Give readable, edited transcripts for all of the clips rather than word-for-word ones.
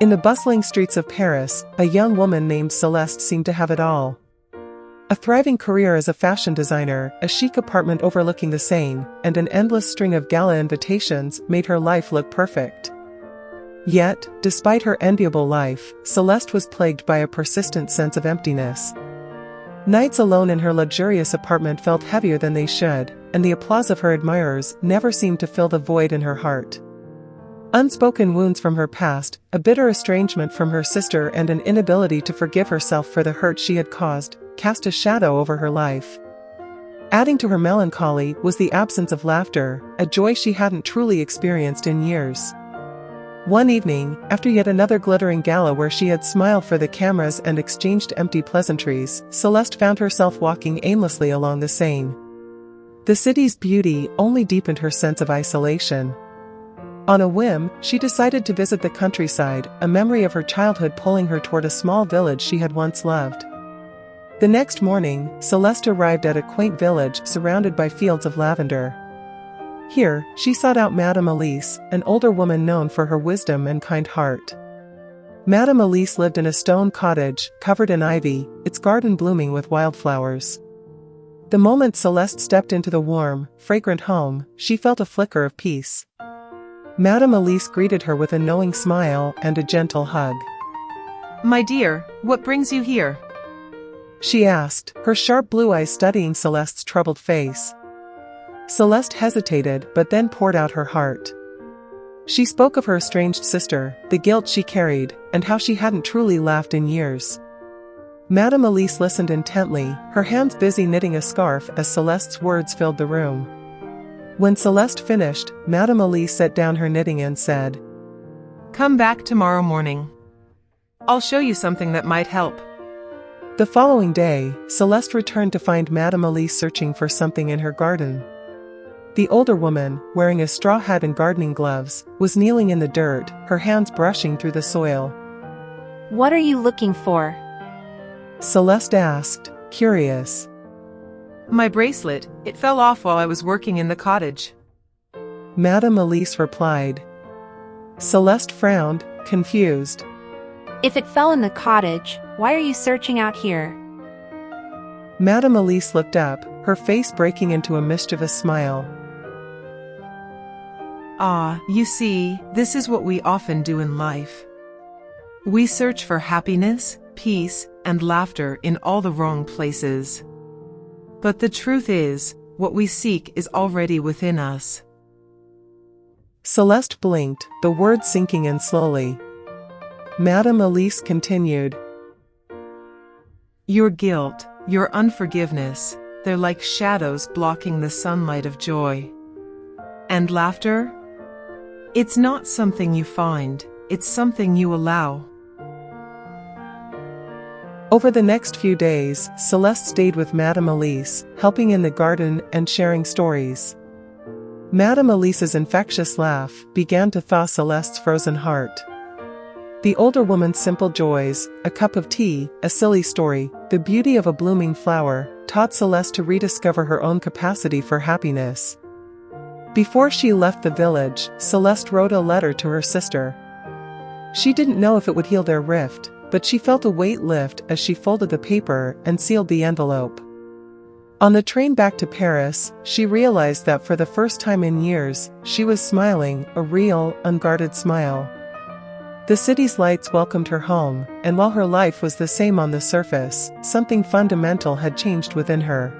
In the bustling streets of Paris, a young woman named Celeste seemed to have it all. A thriving career as a fashion designer, a chic apartment overlooking the Seine, and an endless string of gala invitations made her life look perfect. Yet, despite her enviable life, Celeste was plagued by a persistent sense of emptiness. Nights alone in her luxurious apartment felt heavier than they should, and the applause of her admirers never seemed to fill the void in her heart. Unspoken wounds from her past, a bitter estrangement from her sister, and an inability to forgive herself for the hurt she had caused, cast a shadow over her life. Adding to her melancholy was the absence of laughter, a joy she hadn't truly experienced in years. One evening, after yet another glittering gala where she had smiled for the cameras and exchanged empty pleasantries, Celeste found herself walking aimlessly along the Seine. The city's beauty only deepened her sense of isolation. On a whim, she decided to visit the countryside, a memory of her childhood pulling her toward a small village she had once loved. The next morning, Celeste arrived at a quaint village surrounded by fields of lavender. Here, she sought out Madame Elise, an older woman known for her wisdom and kind heart. Madame Elise lived in a stone cottage, covered in ivy, its garden blooming with wildflowers. The moment Celeste stepped into the warm, fragrant home, she felt a flicker of peace. Madame Elise greeted her with a knowing smile and a gentle hug. "My dear, what brings you here?" she asked, her sharp blue eyes studying Celeste's troubled face. Celeste hesitated but then poured out her heart. She spoke of her estranged sister, the guilt she carried, and how she hadn't truly laughed in years. Madame Elise listened intently, her hands busy knitting a scarf as Celeste's words filled the room. When Celeste finished, Madame Elise set down her knitting and said, "Come back tomorrow morning. I'll show you something that might help." The following day, Celeste returned to find Madame Elise searching for something in her garden. The older woman, wearing a straw hat and gardening gloves, was kneeling in the dirt, her hands brushing through the soil. "What are you looking for?" Celeste asked, curious. "My bracelet, it fell off while I was working in the cottage." Madame Elise replied. Celeste frowned, confused. "If it fell in the cottage, why are you searching out here?" Madame Elise looked up, her face breaking into a mischievous smile. "Ah, you see, this is what we often do in life. We search for happiness, peace, and laughter in all the wrong places. But the truth is, what we seek is already within us." Celeste blinked, the words sinking in slowly. Madame Elise continued. "Your guilt, your unforgiveness, they're like shadows blocking the sunlight of joy. And laughter? It's not something you find, it's something you allow." Over the next few days, Celeste stayed with Madame Elise, helping in the garden and sharing stories. Madame Elise's infectious laugh began to thaw Celeste's frozen heart. The older woman's simple joys, a cup of tea, a silly story, the beauty of a blooming flower, taught Celeste to rediscover her own capacity for happiness. Before she left the village, Celeste wrote a letter to her sister. She didn't know if it would heal their rift, but she felt a weight lift as she folded the paper and sealed the envelope. On the train back to Paris, she realized that for the first time in years, she was smiling, a real, unguarded smile. The city's lights welcomed her home, and while her life was the same on the surface, something fundamental had changed within her.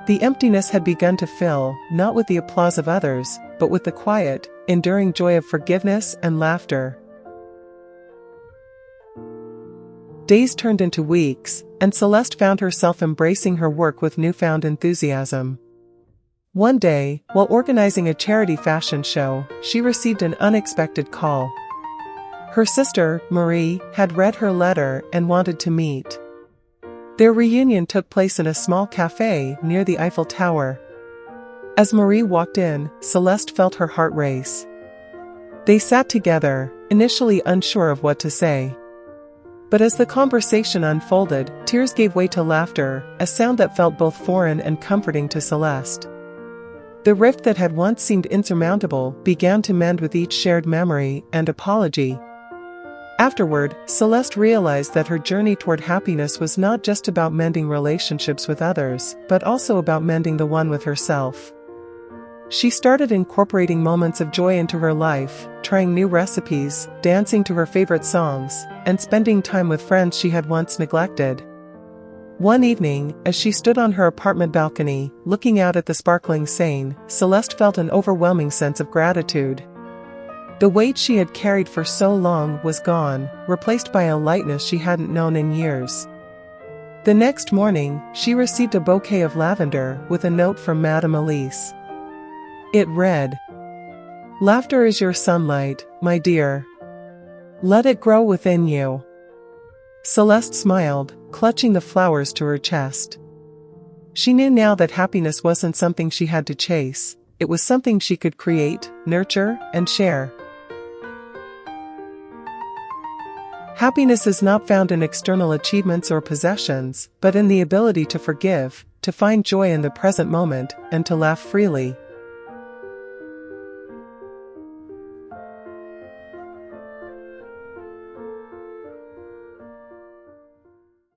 The emptiness had begun to fill, not with the applause of others, but with the quiet, enduring joy of forgiveness and laughter. Days turned into weeks, and Celeste found herself embracing her work with newfound enthusiasm. One day, while organizing a charity fashion show, she received an unexpected call. Her sister, Marie, had read her letter and wanted to meet. Their reunion took place in a small cafe near the Eiffel Tower. As Marie walked in, Celeste felt her heart race. They sat together, initially unsure of what to say. But as the conversation unfolded, tears gave way to laughter, a sound that felt both foreign and comforting to Celeste. The rift that had once seemed insurmountable began to mend with each shared memory and apology. Afterward, Celeste realized that her journey toward happiness was not just about mending relationships with others, but also about mending the one with herself. She started incorporating moments of joy into her life, trying new recipes, dancing to her favorite songs, and spending time with friends she had once neglected. One evening, as she stood on her apartment balcony, looking out at the sparkling Seine, Celeste felt an overwhelming sense of gratitude. The weight she had carried for so long was gone, replaced by a lightness she hadn't known in years. The next morning, she received a bouquet of lavender with a note from Madame Elise. It read, "Laughter is your sunlight, my dear. Let it grow within you." Celeste smiled, clutching the flowers to her chest. She knew now that happiness wasn't something she had to chase, it was something she could create, nurture, and share. Happiness is not found in external achievements or possessions, but in the ability to forgive, to find joy in the present moment, and to laugh freely.